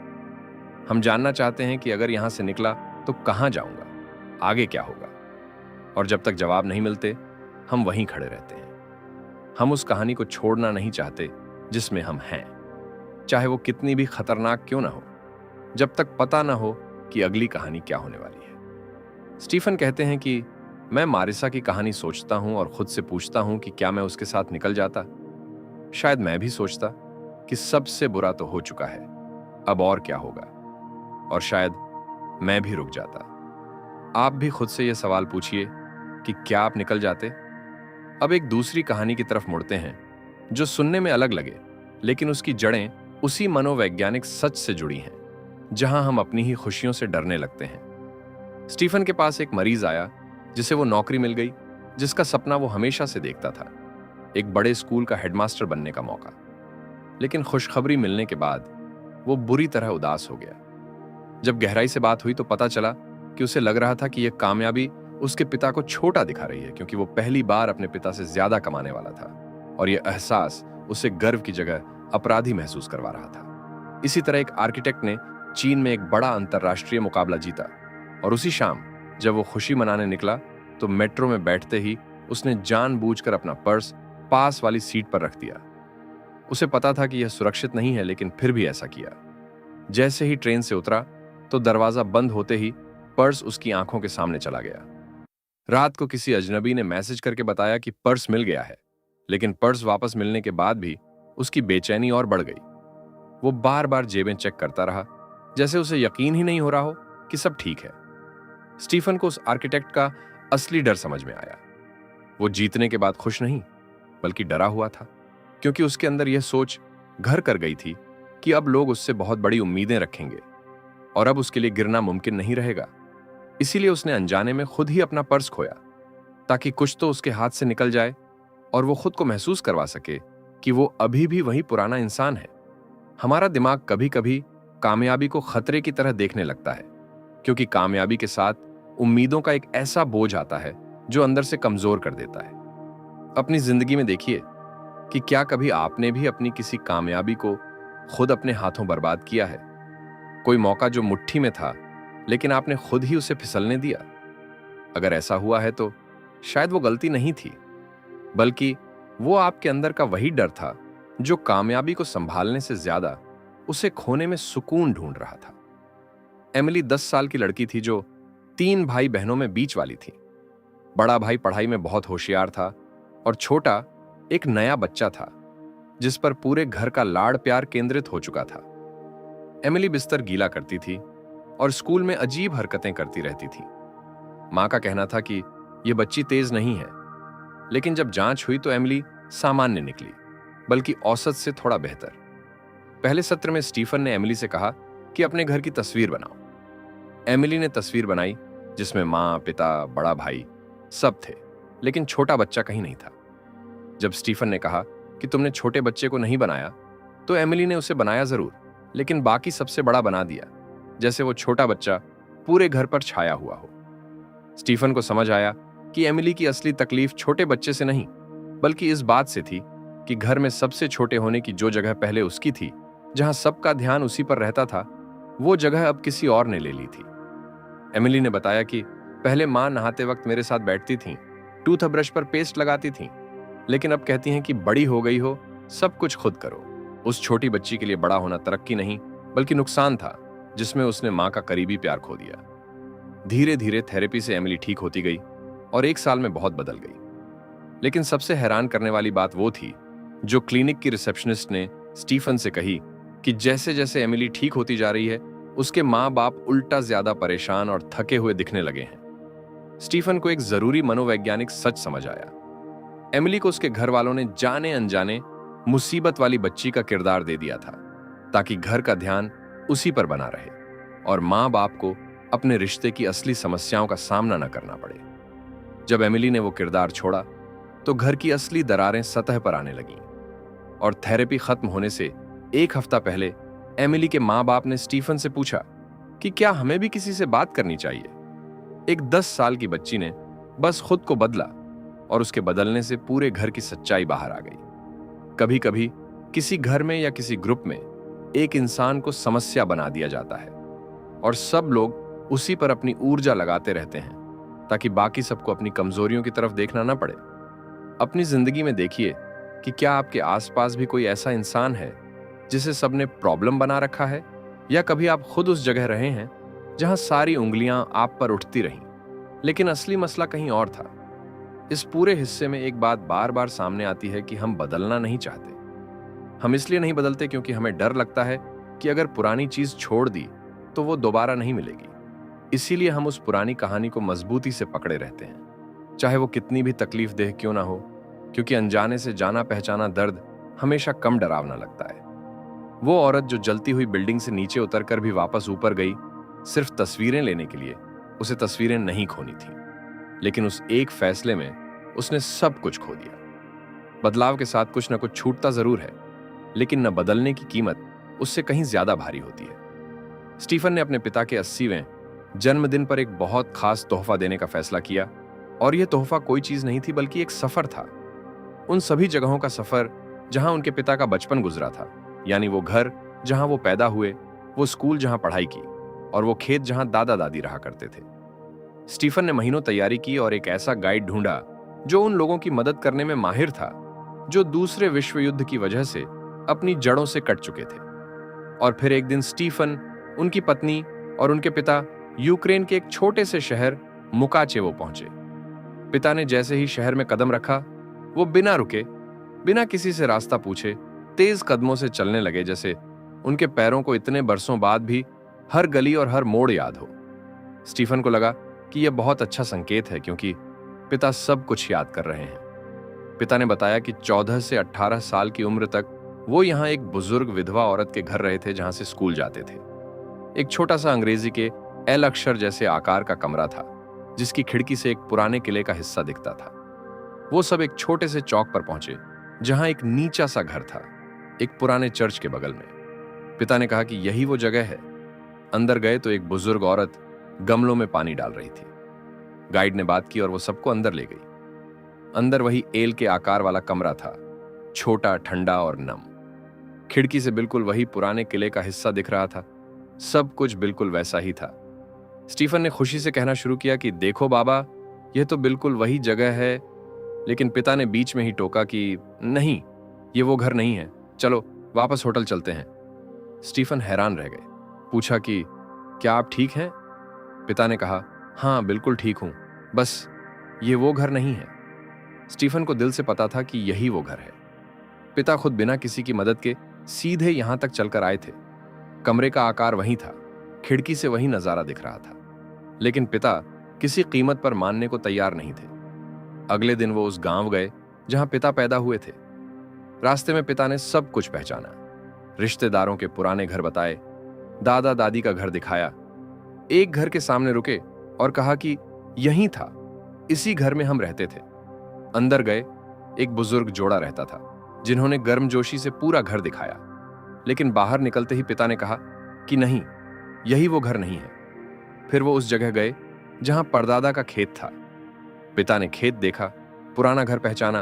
हम जानना चाहते हैं कि अगर यहां से निकला तो कहां जाऊंगा, आगे क्या होगा? और जब तक जवाब नहीं मिलते हम वहीं खड़े रहते हैं। हम उस कहानी को छोड़ना नहीं चाहते जिसमें हम हैं, चाहे वो कितनी भी खतरनाक क्यों ना हो, जब तक पता ना हो कि अगली कहानी क्या होने वाली है। स्टीफन कहते हैं कि मैं मारिसा की कहानी सोचता हूं और खुद से पूछता हूं कि क्या मैं उसके साथ निकल जाता। शायद मैं भी सोचता कि सबसे बुरा तो हो चुका है, अब और क्या होगा। और शायद मैं भी रुक जाता। आप भी खुद से यह सवाल पूछिए कि क्या आप निकल जाते। अब एक दूसरी कहानी की तरफ मुड़ते हैं जो सुनने में अलग लगे, लेकिन उसकी जड़ें उसी मनोवैज्ञानिक सच से जुड़ी हैं जहां हम अपनी ही खुशियों से डरने लगते हैं। स्टीफन के पास एक मरीज आया जिसे वो नौकरी मिल गई, जिसका सपना वो हमेशा से देखता था, एक बड़े स्कूल का हेडमास्टर बनने का मौका। लेकिन खुशखबरी मिलने के बाद वो बुरी तरह उदास हो गया। जब गहराई से बात हुई तो पता चला कि उसे लग रहा था कि यह कामयाबी उसके पिता को छोटा दिखा रही है, क्योंकि वो पहली बार अपने पिता से ज्यादा कमाने वाला था और यह एहसास उसे गर्व की जगह अपराधी महसूस करवा रहा था। इसी तरह एक आर्किटेक्ट ने चीन में एक बड़ा अंतरराष्ट्रीय मुकाबला जीता और उसी शाम जब वो खुशी मनाने निकला तो मेट्रो में बैठते ही उसने जानबूझकर अपना पर्स पास वाली सीट पर रख दिया। उसे पता था कि यह सुरक्षित नहीं है, लेकिन फिर भी ऐसा किया। जैसे ही ट्रेन से उतरा तो दरवाजा बंद होते ही पर्स उसकी आंखों के सामने चला गया। रात को किसी अजनबी ने मैसेज करके बताया कि पर्स मिल गया है, लेकिन पर्स वापस मिलने के बाद भी उसकी बेचैनी और बढ़ गई। वो बार बार जेबें चेक करता रहा, जैसे उसे यकीन ही नहीं हो रहा हो कि सब ठीक है। स्टीफन को उस आर्किटेक्ट का असली डर समझ में आया। वो जीतने के बाद खुश नहीं, बल्कि डरा हुआ था, क्योंकि उसके अंदर यह सोच घर कर गई थी कि अब लोग उससे बहुत बड़ी उम्मीदें रखेंगे और अब उसके लिए गिरना मुमकिन नहीं रहेगा। इसीलिए उसने अनजाने में खुद ही अपना पर्स खोया, ताकि कुछ तो उसके हाथ से निकल जाए और वो खुद को महसूस करवा सके कि वो अभी भी वही पुराना इंसान है। हमारा दिमाग कभी कभी कामयाबी को खतरे की तरह देखने लगता है, क्योंकि कामयाबी के साथ उम्मीदों का एक ऐसा बोझ आता है जो अंदर से कमजोर कर देता है। अपनी जिंदगी में देखिए कि क्या कभी आपने भी अपनी किसी कामयाबी को खुद अपने हाथों बर्बाद किया है। कोई मौका जो मुट्ठी में था, लेकिन आपने खुद ही उसे फिसलने दिया। अगर ऐसा हुआ है तो शायद वो गलती नहीं थी, बल्कि वो आपके अंदर का वही डर था जो कामयाबी को संभालने से ज्यादा उसे खोने में सुकून ढूंढ रहा था। एमिली 10 साल की लड़की थी जो 3 भाई बहनों में बीच वाली थी। बड़ा भाई पढ़ाई में बहुत होशियार था और छोटा एक नया बच्चा था जिस पर पूरे घर का लाड़ प्यार केंद्रित हो चुका था। एमिली बिस्तर गीला करती थी और स्कूल में अजीब हरकतें करती रहती थी। मां का कहना था कि यह बच्ची तेज नहीं है, लेकिन जब जांच हुई तो एमिली सामान्य निकली, बल्कि औसत से थोड़ा बेहतर। पहले सत्र में स्टीफन ने एमिली से कहा कि अपने घर की तस्वीर बनाओ। एमिली ने तस्वीर बनाई जिसमें मां, पिता, बड़ा भाई सब थे, लेकिन छोटा बच्चा कहीं नहीं था। जब स्टीफन ने कहा कि तुमने छोटे बच्चे को नहीं बनाया, तो एमिली ने उसे बनाया जरूर, लेकिन बाकी सबसे बड़ा बना दिया, जैसे वो छोटा बच्चा पूरे घर पर छाया हुआ हो। स्टीफन को समझ आया कि एमिली की असली तकलीफ छोटे बच्चे से नहीं, बल्कि इस बात से थी कि घर में सबसे छोटे होने की जो जगह पहले उसकी थी, जहां सबका ध्यान उसी पर रहता था, वो जगह अब किसी और ने ले ली थी। एमिली ने बताया कि पहले मां नहाते वक्त मेरे साथ बैठती थीं, टूथब्रश पर पेस्ट लगाती थीं, लेकिन अब कहती हैं कि बड़ी हो गई हो, सब कुछ खुद करो। उस छोटी बच्ची के लिए बड़ा होना तरक्की नहीं, बल्कि नुकसान था, जिसमें उसने मां का करीबी प्यार खो दिया। धीरे धीरे थेरेपी से एमिली ठीक होती गई और 1 साल में बहुत बदल गई। लेकिन सबसे हैरान करने वाली बात वो थी जो क्लिनिक की रिसेप्शनिस्ट ने स्टीफन से कही कि जैसे जैसे एमिली ठीक होती जा रही है, उसके माँ बाप उल्टा ज्यादा परेशान और थके हुए दिखने लगे हैं। स्टीफन को एक जरूरी मनोवैज्ञानिक सच समझ आया। एमिली को उसके घर वालों ने जाने अनजाने मुसीबत वाली बच्ची का किरदार दे दिया था, ताकि घर का ध्यान उसी पर बना रहे और माँ बाप को अपने रिश्ते की असली समस्याओं का सामना न करना पड़े। जब एमिली ने वो किरदार छोड़ा तो घर की असली दरारें सतह पर आने लगीं और थेरेपी खत्म होने से 1 हफ्ता पहले एमिली के माँ बाप ने स्टीफन से पूछा कि क्या हमें भी किसी से बात करनी चाहिए। एक 10 साल की बच्ची ने बस खुद को बदला और उसके बदलने से पूरे घर की सच्चाई बाहर आ गई। कभी कभी किसी घर में या किसी ग्रुप में एक इंसान को समस्या बना दिया जाता है और सब लोग उसी पर अपनी ऊर्जा लगाते रहते हैं, ताकि बाकी सबको अपनी कमजोरियों की तरफ देखना ना पड़े। अपनी जिंदगी में देखिए कि क्या आपके आसपास भी कोई ऐसा इंसान है जिसे सबने प्रॉब्लम बना रखा है, या कभी आप खुद उस जगह रहे हैं जहां सारी उंगलियां आप पर उठती रहीं, लेकिन असली मसला कहीं और था। इस पूरे हिस्से में एक बात बार बार सामने आती है कि हम बदलना नहीं चाहते। हम इसलिए नहीं बदलते क्योंकि हमें डर लगता है कि अगर पुरानी चीज छोड़ दी तो वो दोबारा नहीं मिलेगी। इसीलिए हम उस पुरानी कहानी को मजबूती से पकड़े रहते हैं, चाहे वो कितनी भी तकलीफ देह क्यों ना हो, क्योंकि अनजाने से जाना पहचाना दर्द हमेशा कम डरावना लगता है। वो औरत जो जलती हुई बिल्डिंग से नीचे उतरकर भी वापस ऊपर गई सिर्फ तस्वीरें लेने के लिए, उसे तस्वीरें नहीं खोनी थी, लेकिन उस एक फैसले में उसने सब कुछ खो दिया। बदलाव के साथ कुछ न कुछ छूटता जरूर है, लेकिन न बदलने की कीमत उससे कहीं ज्यादा भारी होती है। स्टीफन ने अपने पिता के 80वें जन्मदिन पर एक बहुत खास तोहफा देने का फैसला किया, और यह तोहफा कोई चीज नहीं थी बल्कि एक सफर था। उन सभी जगहों का सफर जहां उनके पिता का बचपन गुजरा था, यानी वो घर जहां वो पैदा हुए, वो स्कूल जहां पढ़ाई की, और वो खेत जहां दादा दादी रहा करते थे। स्टीफन ने महीनों तैयारी की और एक ऐसा गाइड ढूंढा जो उन लोगों की मदद करने में माहिर था जो दूसरे विश्व युद्ध की वजह से अपनी जड़ों से कट चुके थे। और फिर एक दिन स्टीफन, उनकी पत्नी और उनके पिता यूक्रेन के एक छोटे से शहर मुकाचेवो पहुंचे। पिता ने जैसे ही शहर में कदम रखा, वो बिना रुके, बिना किसी से रास्ता पूछे तेज कदमों से चलने लगे, जैसे उनके पैरों को इतने बरसों बाद भी हर गली और हर मोड़ याद हो। स्टीफन को लगा कि यह बहुत अच्छा संकेत है, क्योंकि पिता सब कुछ याद कर रहे हैं। पिता ने बताया कि 14 से 18 साल की उम्र तक वो यहाँ एक बुजुर्ग विधवा औरत के घर रहे थे जहां से स्कूल जाते थे। एक छोटा सा अंग्रेजी के एल अक्षर जैसे आकार का कमरा था, जिसकी खिड़की से एक पुराने किले का हिस्सा दिखता था। वो सब एक छोटे से चौक पर पहुंचे जहां एक नीचा सा घर था, एक पुराने चर्च के बगल में। पिता ने कहा कि यही वो जगह है। अंदर गए तो एक बुजुर्ग औरत गमलों में पानी डाल रही थी। गाइड ने बात की और वो सबको अंदर ले गई। अंदर वही एल के आकार वाला कमरा था, छोटा, ठंडा और नम। खिड़की से बिल्कुल वही पुराने किले का हिस्सा दिख रहा था। सब कुछ बिल्कुल वैसा ही था। स्टीफन ने खुशी से कहना शुरू किया कि देखो बाबा, यह तो बिल्कुल वही जगह है। लेकिन पिता ने बीच में ही टोका कि नहीं, ये वो घर नहीं है, चलो वापस होटल चलते हैं। स्टीफन हैरान रह गए। पूछा कि क्या आप ठीक हैं? पिता ने कहा, हाँ बिल्कुल ठीक हूं, बस ये वो घर नहीं है। स्टीफन को दिल से पता था कि यही वो घर है। पिता खुद बिना किसी की मदद के सीधे यहां तक चलकर आए थे। कमरे का आकार वही था, खिड़की से वही नजारा दिख रहा था, लेकिन पिता किसी कीमत पर मानने को तैयार नहीं थे। अगले दिन वो उस गांव गए जहां पिता पैदा हुए थे। रास्ते में पिता ने सब कुछ पहचाना, रिश्तेदारों के पुराने घर बताए, दादा दादी का घर दिखाया। एक घर के सामने रुके और कहा कि यही था, इसी घर में हम रहते थे। अंदर गए, एक बुजुर्ग जोड़ा रहता था जिन्होंने गर्मजोशी से पूरा घर दिखाया। लेकिन बाहर निकलते ही पिता ने कहा कि नहीं, यही वो घर नहीं है। फिर वो उस जगह गए जहां परदादा का खेत था। पिता ने खेत देखा, पुराना घर पहचाना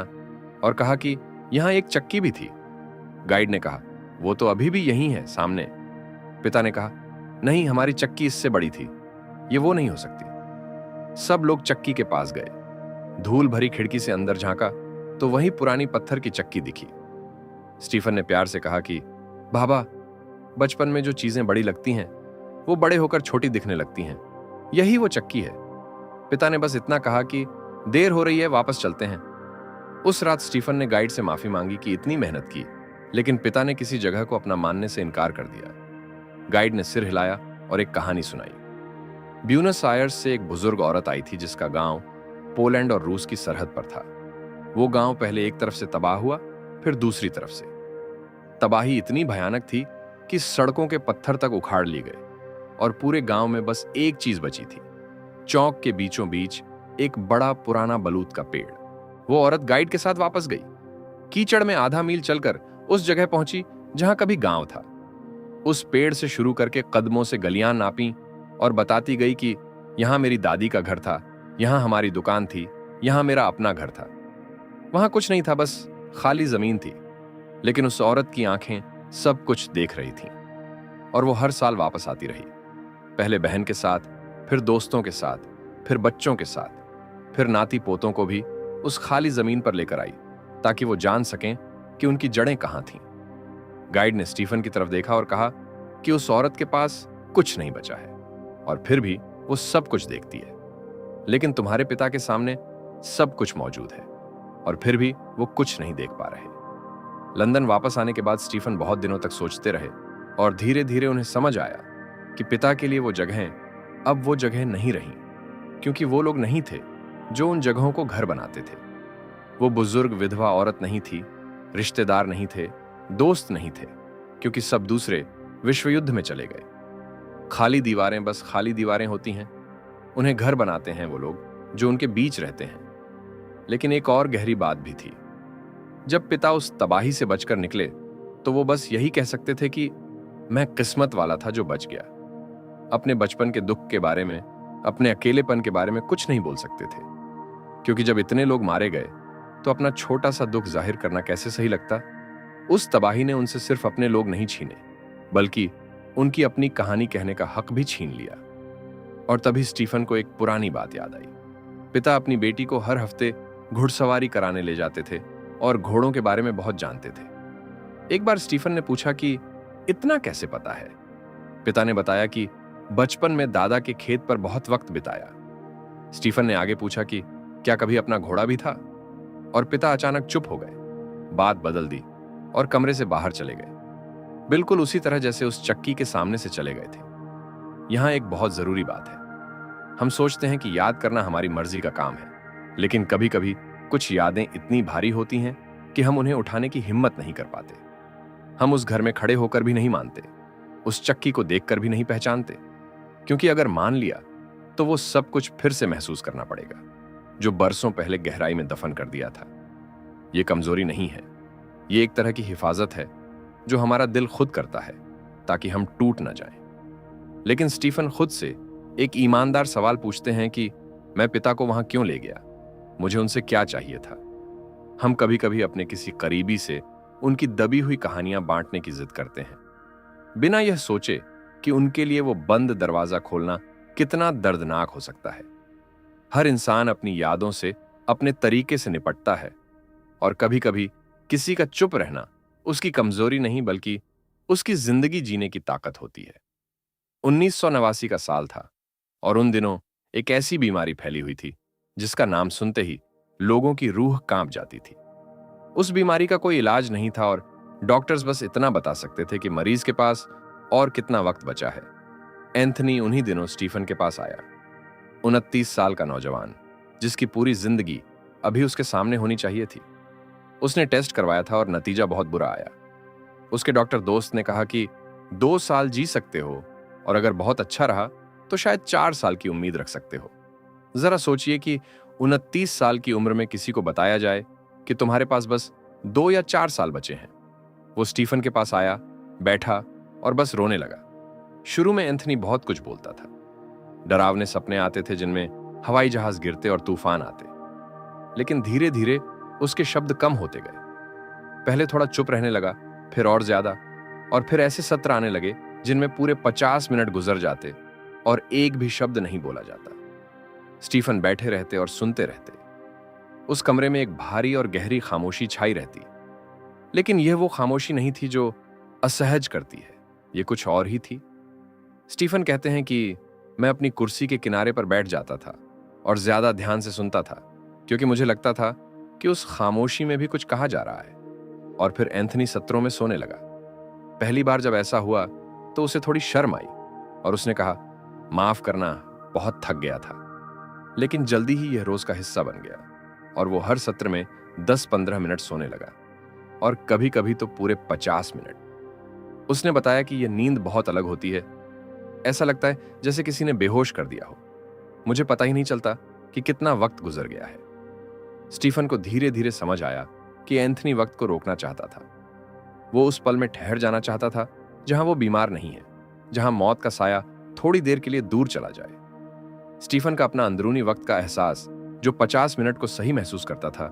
और कहा कि यहां एक चक्की भी थी। गाइड ने कहा, वो तो अभी भी यही है सामने। पिता ने कहा, नहीं, हमारी चक्की इससे बड़ी थी, ये वो नहीं हो सकती। सब लोग चक्की के पास गए। धूल भरी खिड़की से अंदर झांका तो वही पुरानी पत्थर की चक्की दिखी। स्टीफन ने प्यार से कहा कि बाबा, बचपन में जो चीजें बड़ी लगती हैं वो बड़े होकर छोटी दिखने लगती हैं, यही वो चक्की है। पिता ने बस इतना कहा कि देर हो रही है, वापस चलते हैं। उस रात स्टीफन ने गाइड से माफी मांगी कि इतनी मेहनत की, लेकिन पिता ने किसी जगह को अपना मानने से इनकार कर दिया। गाइड ने सिर हिलाया और एक कहानी सुनाई। ब्यूनस आयर्स से एक बुजुर्ग औरत आई थी जिसका गांव पोलैंड और रूस की सरहद पर था। वो गांव पहले एक तरफ से तबाह हुआ, फिर दूसरी तरफ से। तबाही इतनी भयानक थी कि सड़कों के पत्थर तक उखाड़ लिए गए और पूरे गांव में बस एक चीज बची थी, चौक के बीचों बीच एक बड़ा पुराना बलूत का पेड़। वो औरत गाइड के साथ वापस गई। कीचड़ में आधा मील चलकर उस जगह पहुंची जहां कभी गांव था। उस पेड़ से शुरू करके कदमों से गलियां नापी और बताती गई कि यहां मेरी दादी का घर था, यहां हमारी दुकान थी, यहां मेरा अपना घर था। वहां कुछ नहीं था, बस खाली जमीन थी। लेकिन उस औरत की आंखें सब कुछ देख रही थीं और वो हर साल वापस आती रही। पहले बहन के साथ, फिर दोस्तों के साथ, फिर बच्चों के साथ, फिर नाती पोतों को भी उस खाली जमीन पर लेकर आई ताकि वो जान सकें कि उनकी जड़ें कहां थीं। गाइड ने स्टीफन की तरफ देखा और कहा कि उस औरत के पास कुछ नहीं बचा है और फिर भी वो सब कुछ देखती है। लेकिन तुम्हारे पिता के सामने सब कुछ मौजूद है और फिर भी वो कुछ नहीं देख पा रहे। लंदन वापस आने के बाद स्टीफन बहुत दिनों तक सोचते रहे और धीरे धीरे उन्हें समझ आया कि पिता के लिए वो जगहें अब वो जगह नहीं रहीं, क्योंकि वो लोग नहीं थे जो उन जगहों को घर बनाते थे। वो बुजुर्ग विधवा औरत नहीं थी, रिश्तेदार नहीं थे, दोस्त नहीं थे, क्योंकि सब दूसरे विश्व युद्ध में चले गए। खाली दीवारें बस खाली दीवारें होती हैं। उन्हें घर बनाते हैं वो लोग जो उनके बीच रहते हैं। लेकिन एक और गहरी बात भी थी। जब पिता उस तबाही से बचकर निकले तो वो बस यही कह सकते थे कि मैं किस्मत वाला था जो बच गया। अपने बचपन के दुख के बारे में, अपने अकेलेपन के बारे में कुछ नहीं बोल सकते थे, क्योंकि जब इतने लोग मारे गए तो अपना छोटा सा दुख जाहिर करना कैसे सही लगता। उस तबाही ने उनसे सिर्फ अपने लोग नहीं छीने, बल्कि उनकी अपनी कहानी कहने का हक भी छीन लिया। और तभी स्टीफन को एक पुरानी बात याद आई। पिता अपनी बेटी को हर हफ्ते घुड़सवारी कराने ले जाते थे और घोड़ों के बारे में बहुत जानते थे। एक बार स्टीफन ने पूछा कि इतना कैसे पता है। पिता ने बताया कि बचपन में दादा के खेत पर बहुत वक्त बिताया। स्टीफन ने आगे पूछा कि क्या कभी अपना घोड़ा भी था, और पिता अचानक चुप हो गए, बात बदल दी और कमरे से बाहर चले गए, बिल्कुल उसी तरह जैसे उस चक्की के सामने से चले गए थे। यहां एक बहुत जरूरी बात है। हम सोचते हैं कि याद करना हमारी मर्जी का काम है, लेकिन कभी कभी कुछ यादें इतनी भारी होती हैं कि हम उन्हें उठाने की हिम्मत नहीं कर पाते। हम उस घर में खड़े होकर भी नहीं मानते, उस चक्की को देखकर भी नहीं पहचानते, क्योंकि अगर मान लिया तो वो सब कुछ फिर से महसूस करना पड़ेगा जो बरसों पहले गहराई में दफन कर दिया था। ये कमजोरी नहीं है, ये एक तरह की हिफाजत है जो हमारा दिल खुद करता है ताकि हम टूट ना जाएं। लेकिन स्टीफन खुद से एक ईमानदार सवाल पूछते हैं कि मैं पिता को वहां क्यों ले गया, मुझे उनसे क्या चाहिए था। हम कभी कभी अपने किसी करीबी से उनकी दबी हुई कहानियां बांटने की जिद करते हैं, बिना यह सोचे कि उनके लिए वो बंद दरवाजा खोलना कितना दर्दनाक हो सकता है। हर इंसान अपनी यादों से अपने तरीके से निपटता है, और कभी कभी किसी का चुप रहना उसकी कमजोरी नहीं बल्कि उसकी जिंदगी जीने की ताकत होती है। 1989 का साल था, और उन दिनों एक ऐसी बीमारी फैली हुई थी जिसका नाम सुनते ही लोगों की रूह कांप जाती थी। उस बीमारी का कोई इलाज नहीं था, और डॉक्टर्स बस इतना बता सकते थे कि मरीज के पास और कितना वक्त बचा है। एंथनी उन्हीं दिनों स्टीफन के पास आया, 29 साल का नौजवान जिसकी पूरी जिंदगी अभी उसके सामने होनी चाहिए थी। उसने टेस्ट करवाया था और नतीजा बहुत बुरा आया। उसके डॉक्टर दोस्त ने कहा कि 2 साल जी सकते हो, और अगर बहुत अच्छा रहा तो शायद 4 साल की उम्मीद रख सकते हो। जरा सोचिए कि 29 साल की उम्र में किसी को बताया जाए कि तुम्हारे पास बस 2 या 4 साल बचे हैं। वो स्टीफन के पास आया, बैठा और बस रोने लगा। शुरू में एंथनी बहुत कुछ बोलता था। डरावने सपने आते थे जिनमें हवाई जहाज गिरते और तूफान आते, लेकिन धीरे धीरे उसके शब्द कम होते गए। पहले थोड़ा चुप रहने लगा, फिर और ज्यादा, और फिर ऐसे सत्र आने लगे जिनमें पूरे 50 मिनट गुजर जाते और एक भी शब्द नहीं बोला जाता। स्टीफन बैठे रहते और सुनते रहते। उस कमरे में एक भारी और गहरी खामोशी छाई रहती, लेकिन यह वो खामोशी नहीं थी जो असहज करती है, यह कुछ और ही थी। स्टीफन कहते हैं कि मैं अपनी कुर्सी के किनारे पर बैठ जाता था और ज्यादा ध्यान से सुनता था, क्योंकि मुझे लगता था कि उस खामोशी में भी कुछ कहा जा रहा है। और फिर एंथनी सत्रों में सोने लगा। पहली बार जब ऐसा हुआ तो उसे थोड़ी शर्म आई और उसने कहा, माफ करना, बहुत थक गया था। लेकिन जल्दी ही यह रोज का हिस्सा बन गया, और वो हर सत्र में 10-15 मिनट सोने लगा, और कभी कभी तो पूरे 50 मिनट। उसने बताया कि यह नींद बहुत अलग होती है। ऐसा लगता है जैसे किसी ने बेहोश कर दिया हो। मुझे पता ही नहीं चलता कि कितना वक्त गुजर गया है। स्टीफन को धीरे धीरे समझ आया कि एंथनी वक्त को रोकना चाहता था। वो उस पल में ठहर जाना चाहता था जहां वो बीमार नहीं है, जहां मौत का साया थोड़ी देर के लिए दूर चला जाए। स्टीफन का अपना अंदरूनी वक्त का एहसास, जो 50 मिनट को सही महसूस करता था,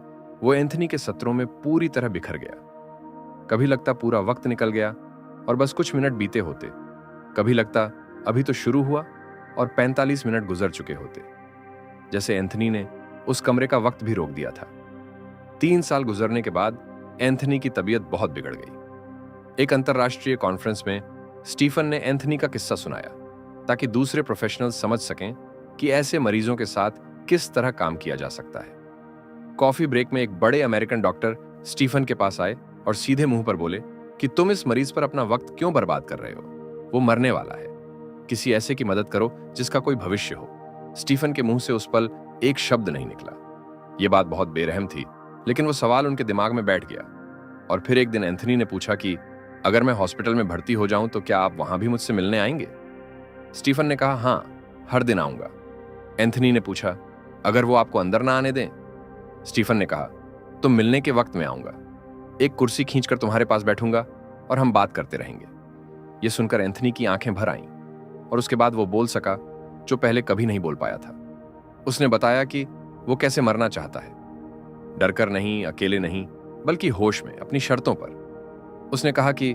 वो एंथनी के सत्रों में पूरी तरह बिखर गया। कभी लगता पूरा वक्त निकल गया और बस कुछ मिनट बीते होते, कभी लगता अभी तो शुरू हुआ और 45 मिनट गुजर चुके होते, जैसे एंथनी ने उस कमरे का वक्त भी रोक दिया था। 3 साल गुजरने के बाद एंथनी की तबीयत बहुत बिगड़ गई। एक अंतर्राष्ट्रीय कॉन्फ्रेंस में स्टीफन ने एंथनी का किस्सा सुनाया ताकि दूसरे प्रोफेशनल्स समझ सकें कि ऐसे मरीजों के साथ किस तरह काम किया जा सकता है। कॉफी ब्रेक में एक बड़े अमेरिकन डॉक्टर स्टीफन के पास आए और सीधे मुंह पर बोले, कि तुम इस मरीज पर अपना वक्त क्यों बर्बाद कर रहे हो? वो मरने वाला है। किसी ऐसे की मदद करो जिसका कोई भविष्य हो। स्टीफन के मुंह से उस पल एक शब्द नहीं निकला। यह बात बहुत बेरहम थी, लेकिन वो सवाल उनके दिमाग में बैठ गया। और फिर एक दिन एंथनी ने पूछा कि अगर मैं हॉस्पिटल में भर्ती हो जाऊं तो क्या आप वहां भी मुझसे मिलने आएंगे? स्टीफन ने कहा, हाँ, हर दिन आऊंगा। एंथनी ने पूछा, अगर वो आपको अंदर ना आने दें? स्टीफन ने कहा, तो मिलने के वक्त में आऊंगा। एक कुर्सी खींचकर तुम्हारे पास बैठूंगा और हम बात करते रहेंगे। यह सुनकर एंथनी की आंखें भर आईं और उसके बाद वो बोल सका जो पहले कभी नहीं बोल पाया था। उसने बताया कि वो कैसे मरना चाहता है, डरकर नहीं, अकेले नहीं, बल्कि होश में, अपनी शर्तों पर। उसने कहा कि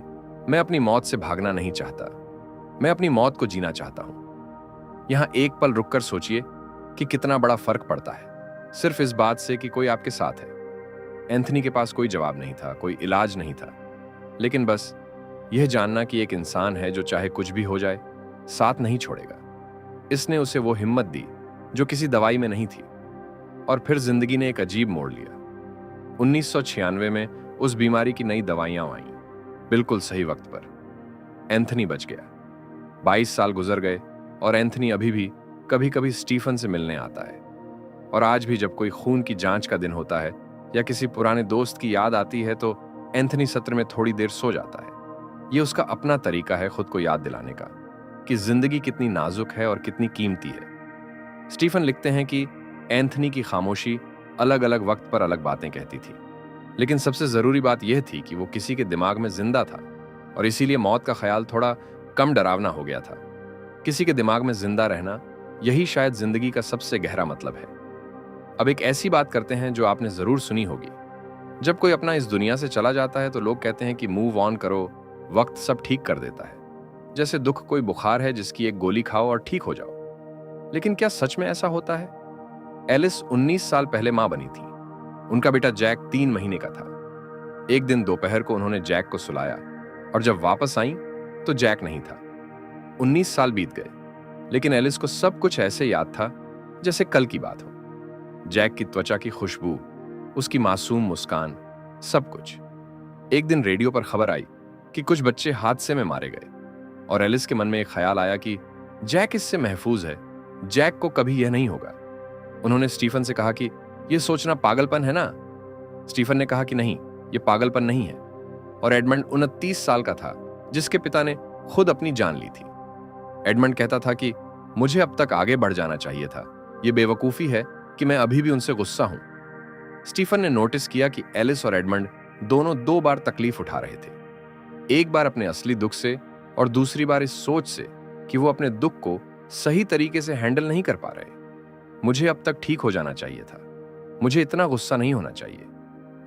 मैं अपनी मौत से भागना नहीं चाहता, मैं अपनी मौत को जीना चाहता हूं। यहां एक पल रुककर सोचिए कि कितना बड़ा फर्क पड़ता है सिर्फ इस बात से कि कोई आपके साथ है। एंथनी के पास कोई जवाब नहीं था, कोई इलाज नहीं था, लेकिन बस यह जानना कि एक इंसान है जो चाहे कुछ भी हो जाए, साथ नहीं छोड़ेगा। इसने उसे वो हिम्मत दी जो किसी दवाई में नहीं थी। और फिर जिंदगी ने एक अजीब मोड़ लिया। 1996 में उस बीमारी की नई दवाइयां आईं, बिल्कुल सही वक्त पर। एंथनी बच गया। 22 साल गुजर गए और एंथनी अभी भी कभी कभी स्टीफन से मिलने आता है। और आज भी जब कोई खून की जांच का दिन होता है या किसी पुराने दोस्त की याद आती है तो एंथनी सत्र में थोड़ी देर सो जाता है। यह उसका अपना तरीका है खुद को याद दिलाने का कि जिंदगी कितनी नाजुक है और कितनी कीमती है। स्टीफन लिखते हैं कि एंथनी की खामोशी अलग अलग वक्त पर अलग बातें कहती थी, लेकिन सबसे जरूरी बात यह थी कि वो किसी के दिमाग में जिंदा था और इसीलिए मौत का ख्याल थोड़ा कम डरावना हो गया था। किसी के दिमाग में जिंदा रहना, यही शायद जिंदगी का सबसे गहरा मतलब है। अब एक ऐसी बात करते हैं जो आपने जरूर सुनी होगी। जब कोई अपना इस दुनिया से चला जाता है तो लोग कहते हैं कि मूव ऑन करो, वक्त सब ठीक कर देता है। जैसे दुख कोई बुखार है जिसकी एक गोली खाओ और ठीक हो जाओ। लेकिन क्या सच में ऐसा होता है? एलिस 19 साल पहले मां बनी थी। उनका बेटा जैक 3 महीने का था। एक दिन दोपहर को उन्होंने जैक को सुलाया और जब वापस आई तो जैक नहीं था। 19 साल बीत गए, लेकिन एलिस को सब कुछ ऐसे याद था जैसे कल की बात हो। जैक की त्वचा की खुशबू, उसकी मासूम मुस्कान, सब कुछ। एक दिन रेडियो पर खबर आई कि कुछ बच्चे हादसे में मारे गए और एलिस के मन में एक ख्याल आया कि जैक इससे महफूज है, जैक को कभी यह नहीं होगा। उन्होंने स्टीफन से कहा कि यह सोचना पागलपन है ना? स्टीफन ने कहा कि नहीं, यह पागलपन नहीं है। और एडमंड 29 साल का था जिसके पिता ने खुद अपनी जान ली थी। एडमंड कहता था कि मुझे अब तक आगे बढ़ जाना चाहिए था, यह बेवकूफी है कि मैं अभी भी उनसे गुस्सा हूं। स्टीफन ने नोटिस किया कि एलिस और एडमंड दोनों 2 बार तकलीफ उठा रहे थे। एक बार अपने असली दुख से और दूसरी बार इस सोच से कि वो अपने दुख को सही तरीके से हैंडल नहीं कर पा रहे। मुझे अब तक ठीक हो जाना चाहिए था, मुझे इतना गुस्सा नहीं होना चाहिए।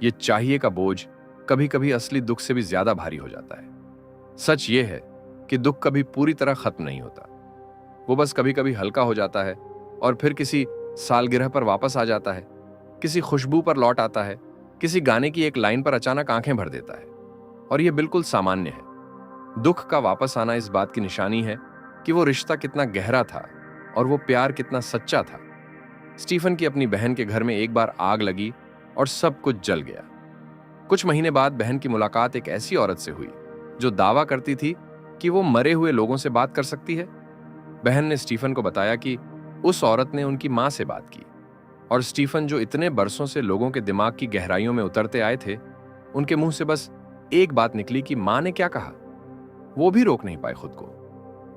ये चाहिए का बोझ कभी कभी असली दुख से भी ज्यादा भारी हो जाता है। सच ये है कि दुख कभी पूरी तरह खत्म नहीं होता, वो बस कभी कभी हल्का हो जाता है और फिर किसी सालगिरह पर वापस आ जाता है, किसी खुशबू पर लौट आता है, किसी गाने की एक लाइन पर अचानक आंखें भर देता है। और यह बिल्कुल सामान्य है। दुख का वापस आना इस बात की निशानी है कि वो रिश्ता कितना गहरा था और वो प्यार कितना सच्चा था। स्टीफन की अपनी बहन के घर में एक बार आग लगी और सब कुछ जल गया। कुछ महीने बाद बहन की मुलाकात एक ऐसी औरत से हुई जो दावा करती थी कि वो मरे हुए लोगों से बात कर सकती है। बहन ने स्टीफन को बताया कि उस औरत ने उनकी मां से बात की और स्टीफन, जो इतने बरसों से लोगों के दिमाग की गहराइयों में उतरते आए थे, उनके मुंह से बस एक बात निकली कि मां ने क्या कहा। वो भी रोक नहीं पाए खुद को,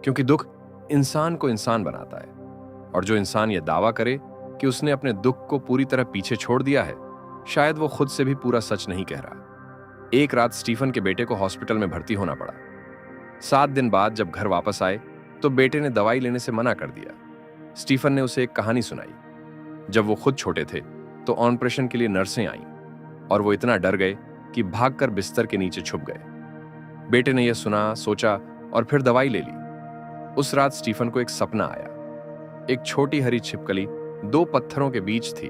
क्योंकि दुख इंसान को इंसान बनाता है और जो इंसान यह दावा करे कि उसने अपने दुख को पूरी तरह पीछे छोड़ दिया है, शायद वो खुद से भी पूरा सच नहीं कह रहा। एक रात स्टीफन के बेटे को हॉस्पिटल में भर्ती होना पड़ा। 7 दिन बाद जब घर वापस आए तो बेटे ने दवाई लेने से मना कर दिया। स्टीफन ने उसे एक कहानी सुनाई। जब वो खुद छोटे थे तो ऑपरेशन के लिए नर्सें आईं और वो इतना डर गए कि भागकर बिस्तर के नीचे छुप गए। बेटे ने यह सुना, सोचा और फिर दवाई ले ली। उस रात स्टीफन को एक सपना आया। एक छोटी हरी छिपकली 2 पत्थरों के बीच थी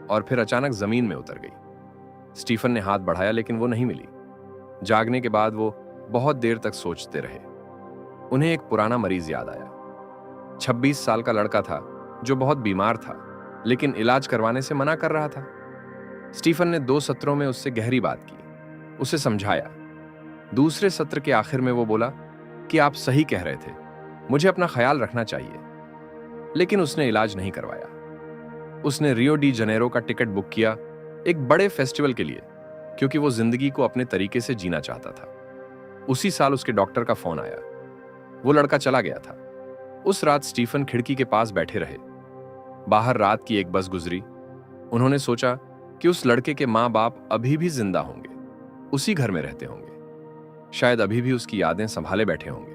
और फिर अचानक जमीन में उतर गई। स्टीफन ने हाथ बढ़ाया लेकिन वो नहीं मिली। जागने के बाद वो बहुत देर तक सोचते रहे। उन्हें एक पुराना मरीज याद आया। 26 साल का लड़का था जो बहुत बीमार था लेकिन इलाज करवाने से मना कर रहा था। स्टीफन ने 2 सत्रों में उससे गहरी बात की, उसे समझाया। दूसरे सत्र के आखिर में वो बोला कि आप सही कह रहे थे, मुझे अपना ख्याल रखना चाहिए। लेकिन उसने इलाज नहीं करवाया। उसने रियो डी जनेरो का टिकट बुक किया, एक बड़े फेस्टिवल के लिए, क्योंकि वो जिंदगी को अपने तरीके से जीना चाहता था। उसी साल उसके डॉक्टर का फोन आया। वो लड़का चला गया था। उस रात स्टीफन खिड़की के पास बैठे रहे। बाहर रात की एक बस गुजरी। उन्होंने सोचा कि उस लड़के के माँ बाप अभी भी जिंदा होंगे, उसी घर में रहते होंगे, शायद अभी भी उसकी यादें संभाले बैठे होंगे।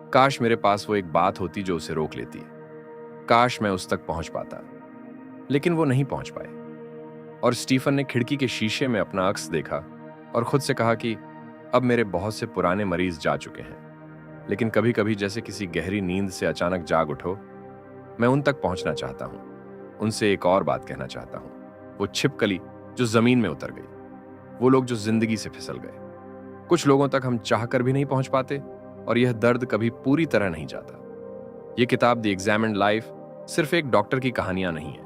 काश मेरे पास वो एक बात होती जो उसे रोक लेती। काश मैं उस तक पहुंच पाता। लेकिन वो नहीं पहुंच पाए। और स्टीफन ने खिड़की के शीशे में अपना अक्स देखा और खुद से कहा कि अब मेरे बहुत से पुराने मरीज जा चुके हैं, लेकिन कभी कभी जैसे किसी गहरी नींद से अचानक जाग उठो, मैं उन तक पहुंचना चाहता हूं, उनसे एक और बात कहना चाहता हूं। वो छिपकली जो जमीन में उतर गई, वो लोग जो जिंदगी से फिसल गए। कुछ लोगों तक हम चाहकर भी नहीं पहुंच पाते, और यह दर्द कभी पूरी तरह नहीं जाता। यह किताब द एग्जामिन्ड लाइफ सिर्फ एक डॉक्टर की कहानियां नहीं है,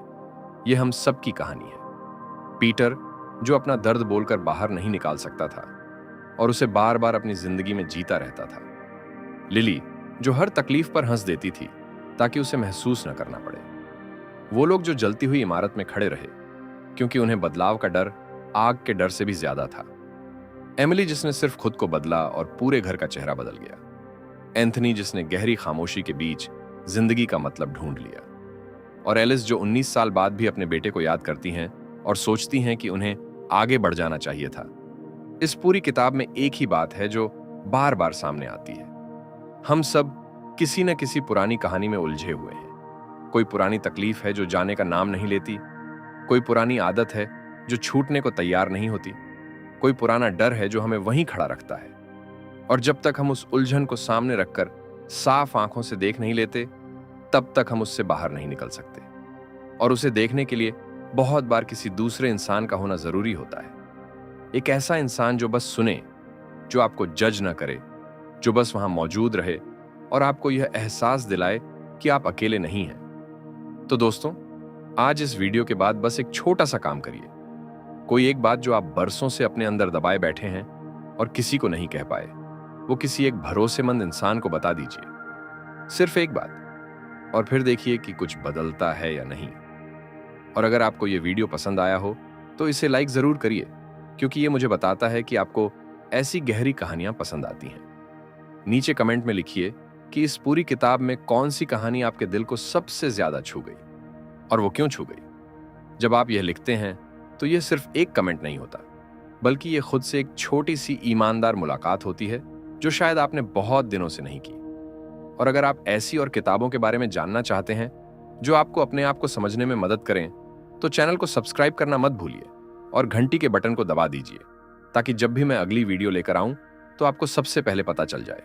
यह हम सब की कहानी है। पीटर जो अपना दर्द बोलकर बाहर नहीं निकाल सकता था और उसे बार बार अपनी जिंदगी में जीता रहता था। लिली जो हर तकलीफ पर हंस देती थी ताकि उसे महसूस न करना पड़े। वो लोग जो जलती हुई इमारत में खड़े रहे क्योंकि उन्हें बदलाव का डर आग के डर से भी ज्यादा था। एमिली जिसने सिर्फ खुद को बदला और पूरे घर का चेहरा बदल गया। एंथनी जिसने गहरी खामोशी के बीच जिंदगी का मतलब ढूंढ लिया। और एलिस जो 19 साल बाद भी अपने बेटे को याद करती हैं और सोचती हैं कि उन्हें आगे बढ़ जाना चाहिए था। इस पूरी किताब में एक ही बात है जो बार बार सामने आती है। हम सब किसी न किसी पुरानी कहानी में उलझे हुए हैं। कोई पुरानी तकलीफ है जो जाने का नाम नहीं लेती, कोई पुरानी आदत है जो छूटने को तैयार नहीं होती, कोई पुराना डर है जो हमें वहीं खड़ा रखता है। और जब तक हम उस उलझन को सामने रखकर साफ आंखों से देख नहीं लेते, तब तक हम उससे बाहर नहीं निकल सकते। और उसे देखने के लिए बहुत बार किसी दूसरे इंसान का होना जरूरी होता है। एक ऐसा इंसान जो बस सुने, जो आपको जज न करे, जो बस वहां मौजूद रहे और आपको यह एहसास दिलाए कि आप अकेले नहीं हैं। तो दोस्तों, आज इस वीडियो के बाद बस एक छोटा सा काम करिए। कोई एक बात जो आप बरसों से अपने अंदर दबाए बैठे हैं और किसी को नहीं कह पाए, वो किसी एक भरोसेमंद इंसान को बता दीजिए। सिर्फ एक बात, और फिर देखिए कि कुछ बदलता है या नहीं। और अगर आपको यह वीडियो पसंद आया हो तो इसे लाइक जरूर करिए, क्योंकि यह मुझे बताता है कि आपको ऐसी गहरी कहानियां पसंद आती हैं। नीचे कमेंट में लिखिए कि इस पूरी किताब में कौन सी कहानी आपके दिल को सबसे ज्यादा छू गई और वो क्यों छू गई। जब आप यह लिखते हैं तो यह सिर्फ एक कमेंट नहीं होता, बल्कि यह खुद से एक छोटी सी ईमानदार मुलाकात होती है जो शायद आपने बहुत दिनों से नहीं की। और अगर आप ऐसी और किताबों के बारे में जानना चाहते हैं जो आपको अपने आप को समझने में मदद करें, तो चैनल को सब्सक्राइब करना मत भूलिए और घंटी के बटन को दबा दीजिए, ताकि जब भी मैं अगली वीडियो लेकर आऊं तो आपको सबसे पहले पता चल जाए।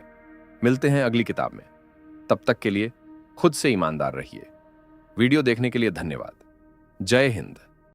मिलते हैं अगली किताब में। तब तक के लिए खुद से ईमानदार रहिए। वीडियो देखने के लिए धन्यवाद। जय हिंद।